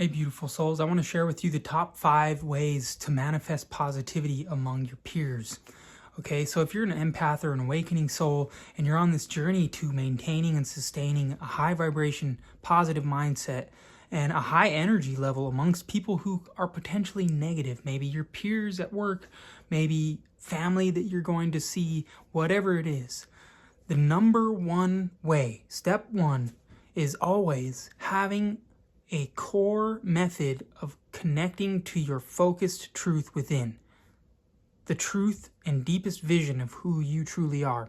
Hey, beautiful souls. I want to share with you the top 5 ways to manifest positivity among your peers. Okay, so if you're an empath or an awakening soul and you're on this journey to maintaining and sustaining a high vibration, positive mindset, and a high energy level amongst people who are potentially negative, maybe your peers at work, maybe family that you're going to see, whatever it is, the number one way, step one, is always having a core method of connecting to your focused truth within, the truth and deepest vision of who you truly are.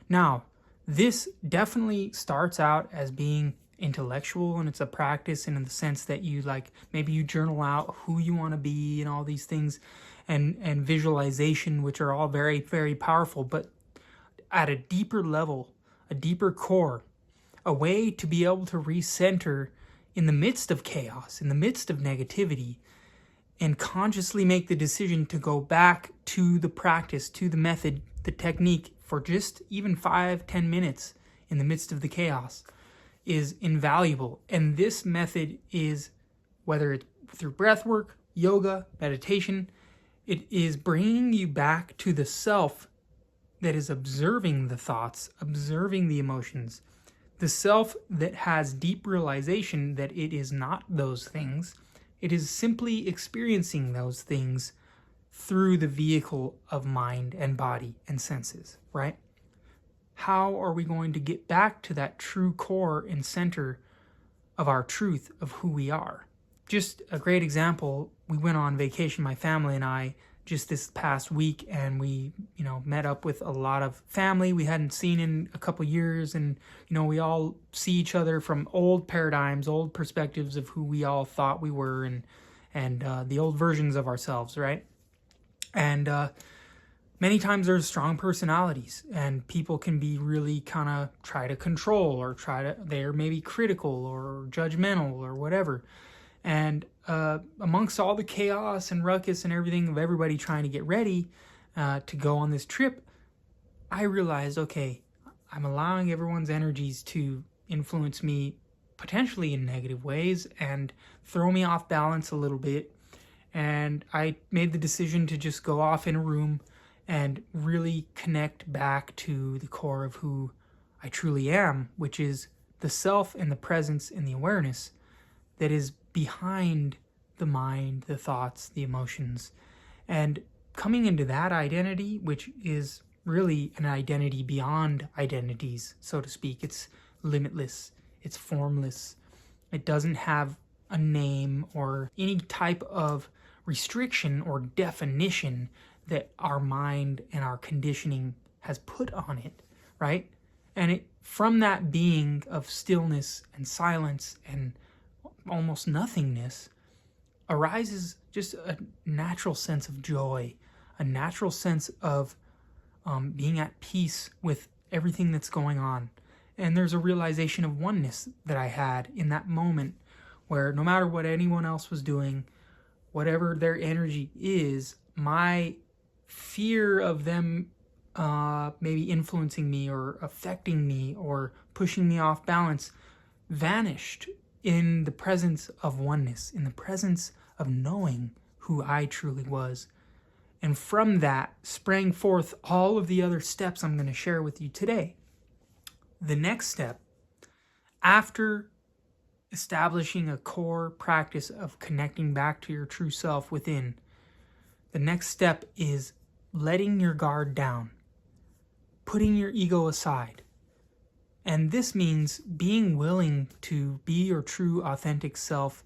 Now, this definitely starts out as being intellectual, and it's a practice, and in the sense that you maybe you journal out who you want to be and all these things, and visualization, which are all very, very powerful. But at a deeper level, a deeper core, a way to be able to recenter in the midst of chaos, in the midst of negativity, and consciously make the decision to go back to the practice, to the method, the technique for just even 5-10 minutes in the midst of the chaos is invaluable. And this method is, whether it's through breath work, yoga, meditation, it is bringing you back to the self that is observing the thoughts, observing the emotions, the self that has deep realization that it is not those things. It is simply experiencing those things through the vehicle of mind and body and senses, right? How are we going to get back to that true core and center of our truth of who we are? Just a great example, we went on vacation, my family and I, just this past week, and we, met up with a lot of family we hadn't seen in a couple years, and, we all see each other from old paradigms, old perspectives of who we all thought we were, and the old versions of ourselves, right? And many times there's strong personalities, and people can be really kind of try to control, or they're maybe critical or judgmental or whatever. And amongst all the chaos and ruckus and everything of everybody trying to get ready to go on this trip, I realized, okay, I'm allowing everyone's energies to influence me potentially in negative ways and throw me off balance a little bit. And I made the decision to just go off in a room and really connect back to the core of who I truly am, which is the self and the presence and the awareness that is behind the mind, the thoughts, the emotions. And coming into that identity, which is really an identity beyond identities, so to speak. It's limitless, it's formless, it doesn't have a name or any type of restriction or definition that our mind and our conditioning has put on it, right? And it, from that being of stillness and silence and almost nothingness, arises just a natural sense of joy, a natural sense of being at peace with everything that's going on. And there's a realization of oneness that I had in that moment, where no matter what anyone else was doing, whatever their energy is, my fear of them maybe influencing me or affecting me or pushing me off balance vanished in the presence of oneness, in the presence of knowing who I truly was. And from that sprang forth all of the other steps I'm going to share with you today. The next step, after establishing a core practice of connecting back to your true self within, the next step is letting your guard down, putting your ego aside. And this means being willing to be your true, authentic self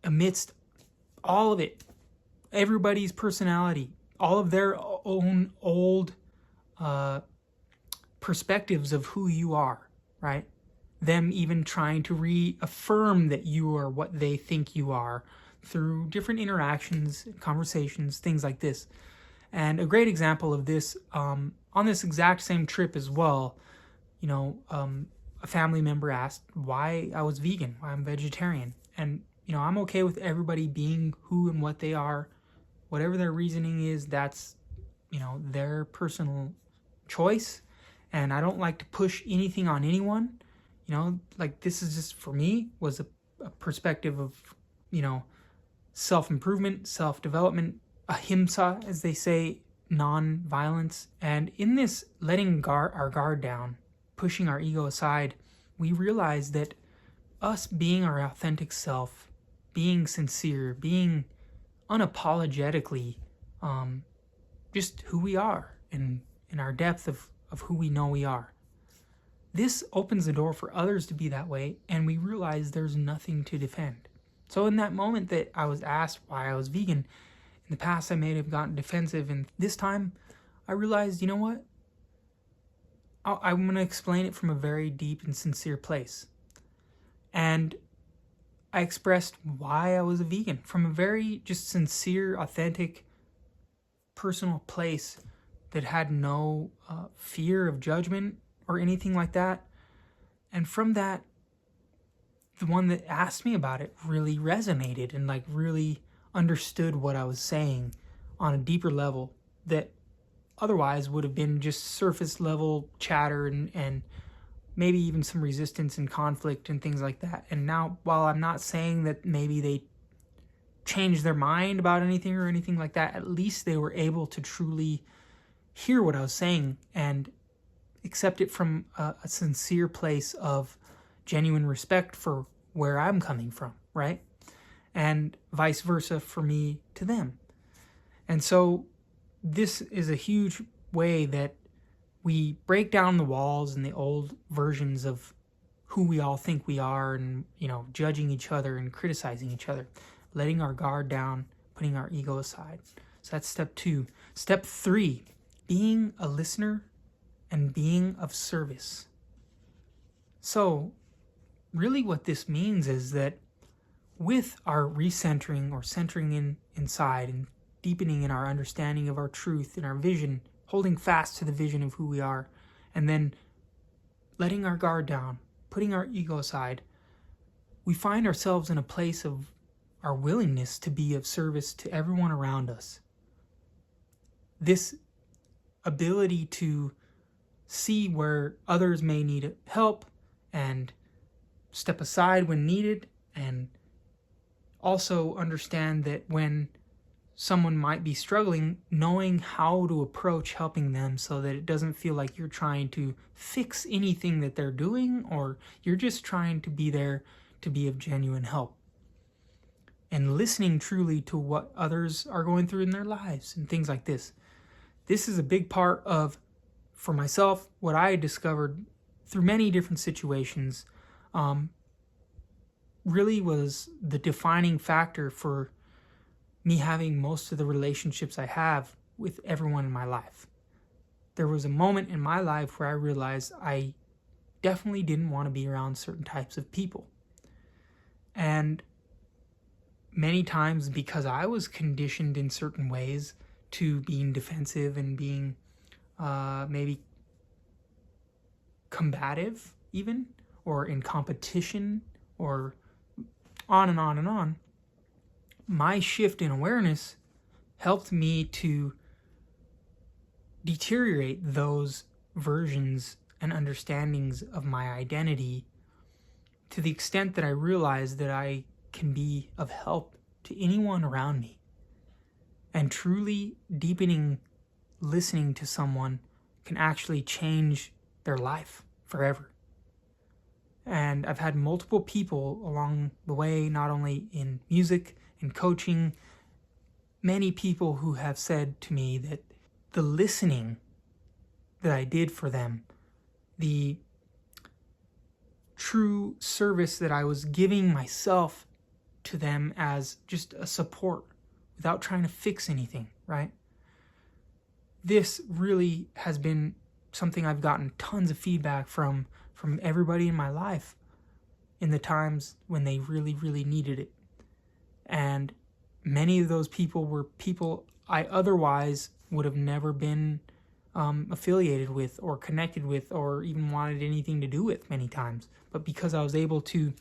amidst all of it, everybody's personality, all of their own old perspectives of who you are, right? Them even trying to reaffirm that you are what they think you are through different interactions, conversations, things like this. And a great example of this, on this exact same trip as well, a family member asked why I was vegan, why I'm vegetarian. And, I'm okay with everybody being who and what they are. Whatever their reasoning is, that's, their personal choice. And I don't like to push anything on anyone. This is just, for me, was a perspective of, self-improvement, self-development, ahimsa, as they say, non-violence. And in this letting our guard down, pushing our ego aside, we realize that us being our authentic self, being sincere, being unapologetically just who we are and in our depth of who we know we are. This opens the door for others to be that way, and we realize there's nothing to defend. So in that moment that I was asked why I was vegan, in the past I may have gotten defensive, and this time I realized, you know what? I'm going to explain it from a very deep and sincere place. And I expressed why I was a vegan from a very just sincere, authentic, personal place that had no fear of judgment or anything like that. And from that, the one that asked me about it really resonated and really understood what I was saying on a deeper level that otherwise would have been just surface level chatter and maybe even some resistance and conflict and things like that. And now, while I'm not saying that maybe they changed their mind about anything or anything like that, at least they were able to truly hear what I was saying and accept it from a sincere place of genuine respect for where I'm coming from, right? And vice versa for me to them. And so this is a huge way that we break down the walls and the old versions of who we all think we are and, judging each other and criticizing each other, letting our guard down, putting our ego aside. So that's step 2. Step 3, being a listener and being of service. So really what this means is that with our recentering or centering inside and deepening in our understanding of our truth and our vision, holding fast to the vision of who we are, and then letting our guard down, putting our ego aside, we find ourselves in a place of our willingness to be of service to everyone around us. This ability to see where others may need help and step aside when needed, and also understand that when someone might be struggling, knowing how to approach helping them so that it doesn't feel like you're trying to fix anything that they're doing, or you're just trying to be there to be of genuine help. And listening truly to what others are going through in their lives and things like this. This is a big part of, for myself, what I discovered through many different situations, really was the defining factor for me having most of the relationships I have with everyone in my life. There was a moment in my life where I realized I definitely didn't want to be around certain types of people. And many times, because I was conditioned in certain ways to being defensive and being maybe combative even, or in competition, or on and on and on, my shift in awareness helped me to deteriorate those versions and understandings of my identity to the extent that I realized that I can be of help to anyone around me. And truly deepening listening to someone can actually change their life forever. And I've had multiple people along the way, not only in music and coaching, many people who have said to me that the listening that I did for them, the true service that I was giving myself to them as just a support without trying to fix anything, right? This really has been something I've gotten tons of feedback from everybody in my life in the times when they really, really needed it. And many of those people were people I otherwise would have never been affiliated with or connected with or even wanted anything to do with many times. But because I was able to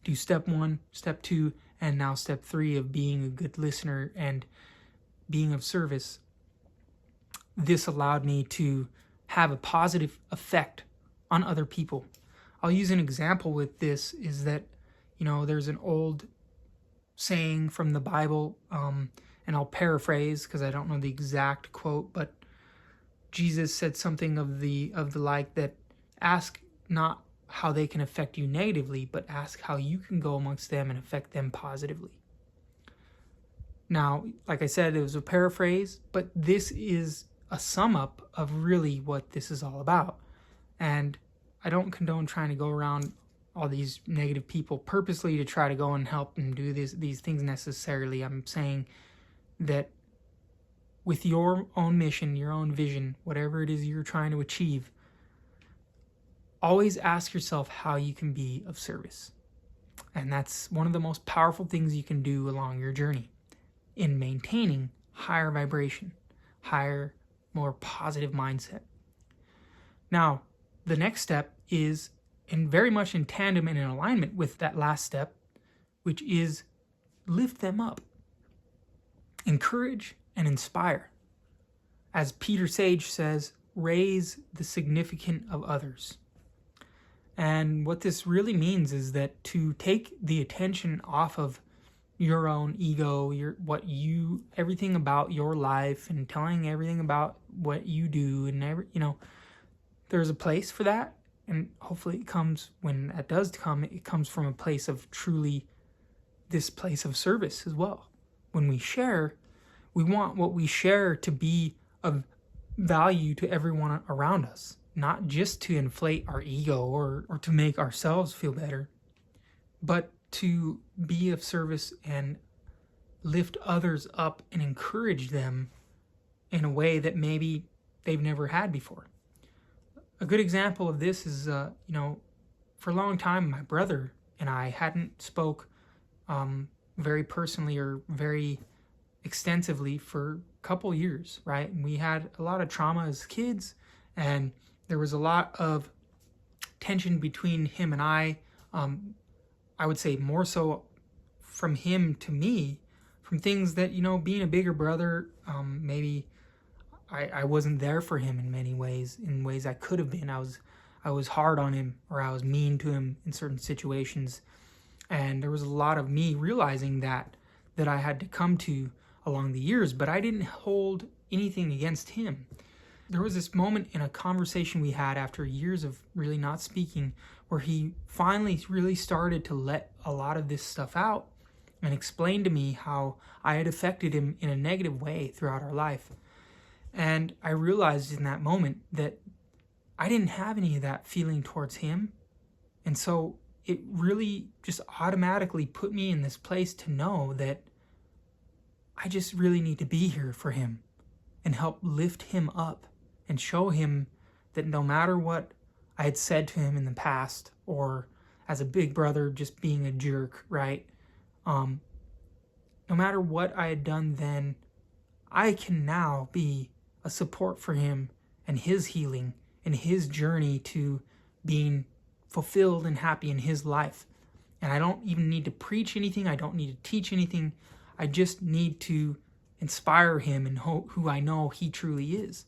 do step 1, step 2, and now step 3 of being a good listener and being of service, this allowed me to have a positive effect on other people. I'll use an example with this is that, There's an old saying from the Bible, and I'll paraphrase because I don't know the exact quote, but Jesus said something of the like that: ask not how they can affect you negatively, but ask how you can go amongst them and affect them positively. Now, like I said, it was a paraphrase, but this is a sum up of really what this is all about. And I don't condone trying to go around all these negative people purposely to try to go and help and do these things necessarily. I'm saying that with your own mission, your own vision, whatever it is you're trying to achieve, always ask yourself how you can be of service. And that's one of the most powerful things you can do along your journey in maintaining higher vibration, higher, more positive mindset. Now, the next step is very much in tandem and in alignment with that last step, which is lift them up, encourage and inspire. As Peter Sage says, raise the significant of others. And what this really means is that to take the attention off of your own ego, everything about your life, and telling everything about what you do, and there's a place for that, and hopefully it comes, when that does come, it comes from a place of truly this place of service as well. When we share, we want what we share to be of value to everyone around us, not just to inflate our ego or to make ourselves feel better, but to be of service and lift others up and encourage them in a way that maybe they've never had before. A good example of this is, for a long time, my brother and I hadn't spoke very personally or very extensively for a couple years, right? And we had a lot of trauma as kids, and there was a lot of tension between him and I would say more so from him to me, from things that, being a bigger brother, maybe I wasn't there for him in many ways, in ways I could have been. I was hard on him, or I was mean to him in certain situations. And there was a lot of me realizing that I had to come to along the years, but I didn't hold anything against him. There was this moment in a conversation we had after years of really not speaking, where he finally really started to let a lot of this stuff out and explain to me how I had affected him in a negative way throughout our life. And I realized in that moment that I didn't have any of that feeling towards him. And so it really just automatically put me in this place to know that I just really need to be here for him and help lift him up and show him that no matter what I had said to him in the past, or as a big brother just being a jerk, right? No matter what I had done then, I can now be a support for him and his healing and his journey to being fulfilled and happy in his life. And I don't even need to preach anything. I don't need to teach anything. I just need to inspire him and who I know he truly is,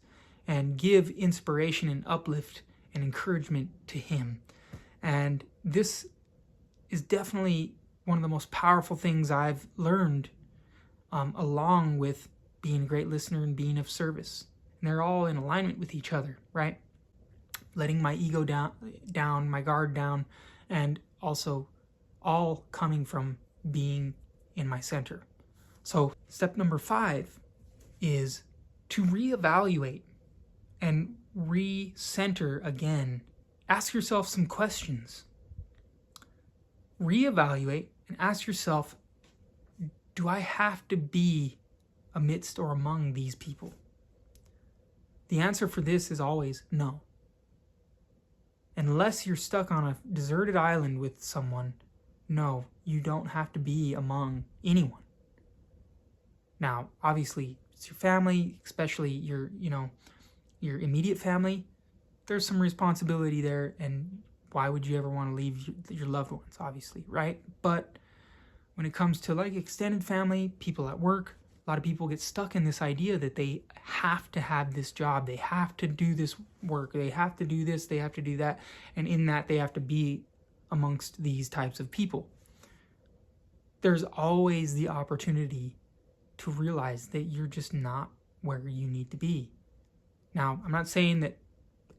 and give inspiration and uplift and encouragement to him. And this is definitely one of the most powerful things I've learned, along with being a great listener and being of service. And they're all in alignment with each other, right? Letting my ego down, my guard down, and also all coming from being in my center. So step number 5 is to reevaluate and recenter again. Ask yourself some questions. Reevaluate and ask yourself, do I have to be amidst or among these people? The answer for this is always no. Unless you're stuck on a deserted island with someone, no, you don't have to be among anyone. Now, obviously, it's your family, especially your immediate family. There's some responsibility there, and why would you ever want to leave your loved ones, obviously, right? But when it comes to like extended family, people at work, a lot of people get stuck in this idea that they have to have this job, they have to do this work, they have to do this, they have to do that, and in that they have to be amongst these types of people. there's always the opportunity to realize that you're just not where you need to be. Now, I'm not saying that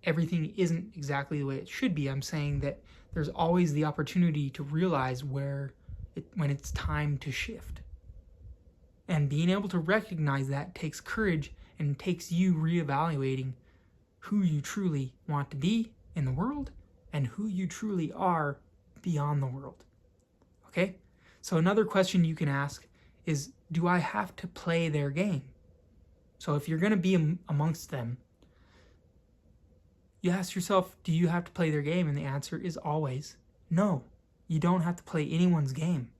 everything isn't exactly the way it should be. I'm saying that there's always the opportunity to realize when it's time to shift. And being able to recognize that takes courage and takes you reevaluating who you truly want to be in the world and who you truly are beyond the world. Okay? So another question you can ask is, do I have to play their game? So if you're going to be amongst them, you ask yourself, do you have to play their game? And the answer is always no. You don't have to play anyone's game.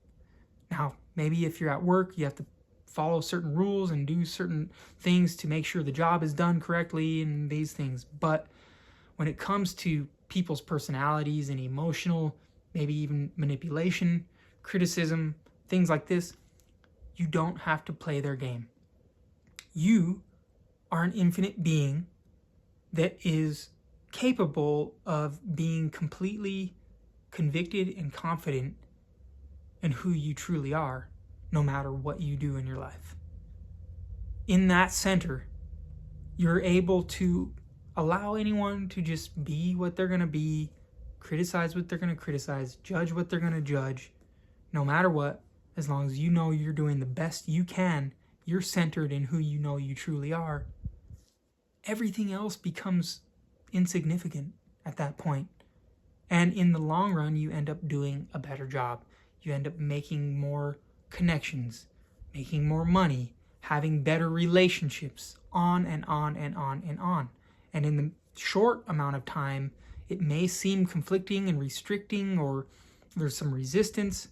Now, maybe if you're at work, you have to follow certain rules and do certain things to make sure the job is done correctly and these things. But when it comes to people's personalities and emotional, maybe even manipulation, criticism, things like this, you don't have to play their game. You are an infinite being that is capable of being completely convicted and confident in who you truly are, no matter what you do in your life. In that center, you're able to allow anyone to just be what they're going to be, criticize what they're going to criticize, judge what they're going to judge, no matter what, as long as you know you're doing the best you can, you're centered in who you know you truly are. Everything else becomes insignificant at that point. And in the long run, you end up doing a better job. You end up making more connections, making more money, having better relationships, on and on and on and on. And in the short amount of time, it may seem conflicting and restricting, or there's some resistance.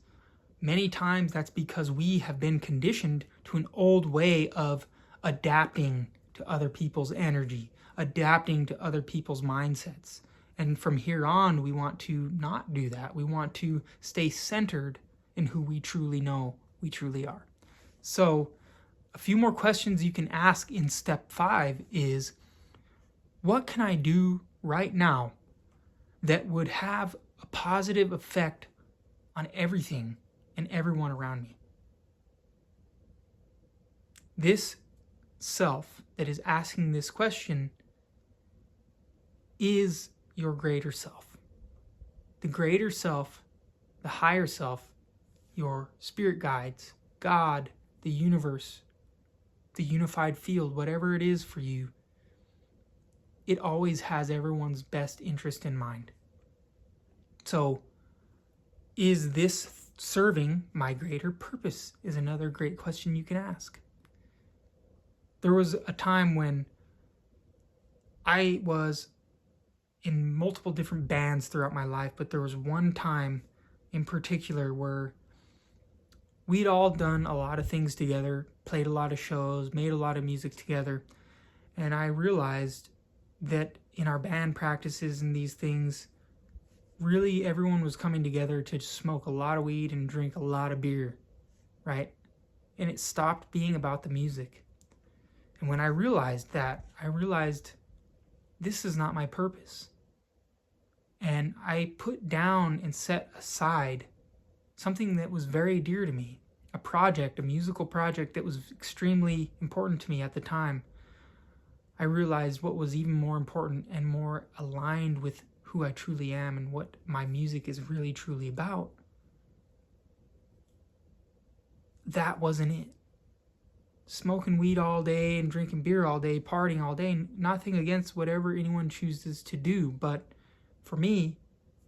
Many times that's because we have been conditioned to an old way of adapting to other people's energy, adapting to other people's mindsets. And from here on, we want to not do that. We want to stay centered in who we truly know we truly are. So a few more questions you can ask in step 5 is, what can I do right now that would have a positive effect on everything and everyone around me? This self that is asking this question is your greater self. The greater self, the higher self, your spirit guides, God, the universe, the unified field, whatever it is for you, it always has everyone's best interest in mind. So, is this serving my greater purpose? Is another great question you can ask. There was a time when I was in multiple different bands throughout my life, but there was one time in particular where we'd all done a lot of things together, played a lot of shows, made a lot of music together, and I realized that in our band practices and these things, really everyone was coming together to smoke a lot of weed and drink a lot of beer, right? And it stopped being about the music. And when I realized that, I realized this is not my purpose. And I put down and set aside something that was very dear to me, a project, a musical project that was extremely important to me at the time. I realized what was even more important and more aligned with who I truly am and what my music is really truly about. That wasn't it. Smoking weed all day and drinking beer all day, partying all day, nothing against whatever anyone chooses to do, but for me,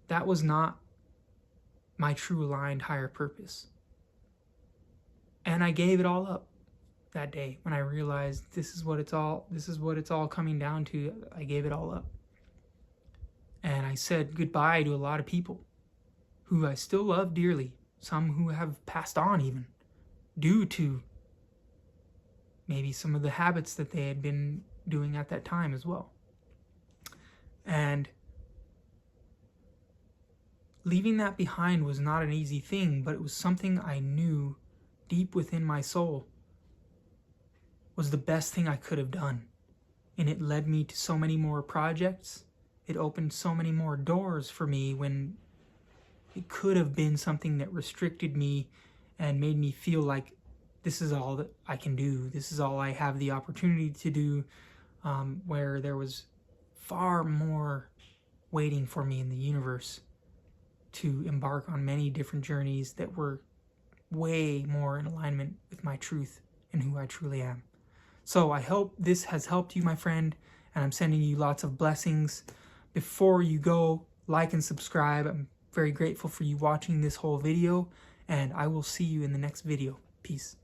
that was not my true aligned higher purpose. And I gave it all up that day when I realized this is what it's all coming down to. I gave it all up. And I said goodbye to a lot of people who I still love dearly, some who have passed on even, due to maybe some of the habits that they had been doing at that time as well. And leaving that behind was not an easy thing, but it was something I knew deep within my soul was the best thing I could have done. And it led me to so many more projects. It opened so many more doors for me when it could have been something that restricted me and made me feel like this is all that I can do. This is all I have the opportunity to do, where there was far more waiting for me in the universe to embark on many different journeys that were way more in alignment with my truth and who I truly am. So I hope this has helped you, my friend, and I'm sending you lots of blessings. Before you go, like and subscribe. I'm very grateful for you watching this whole video, and I will see you in the next video. Peace.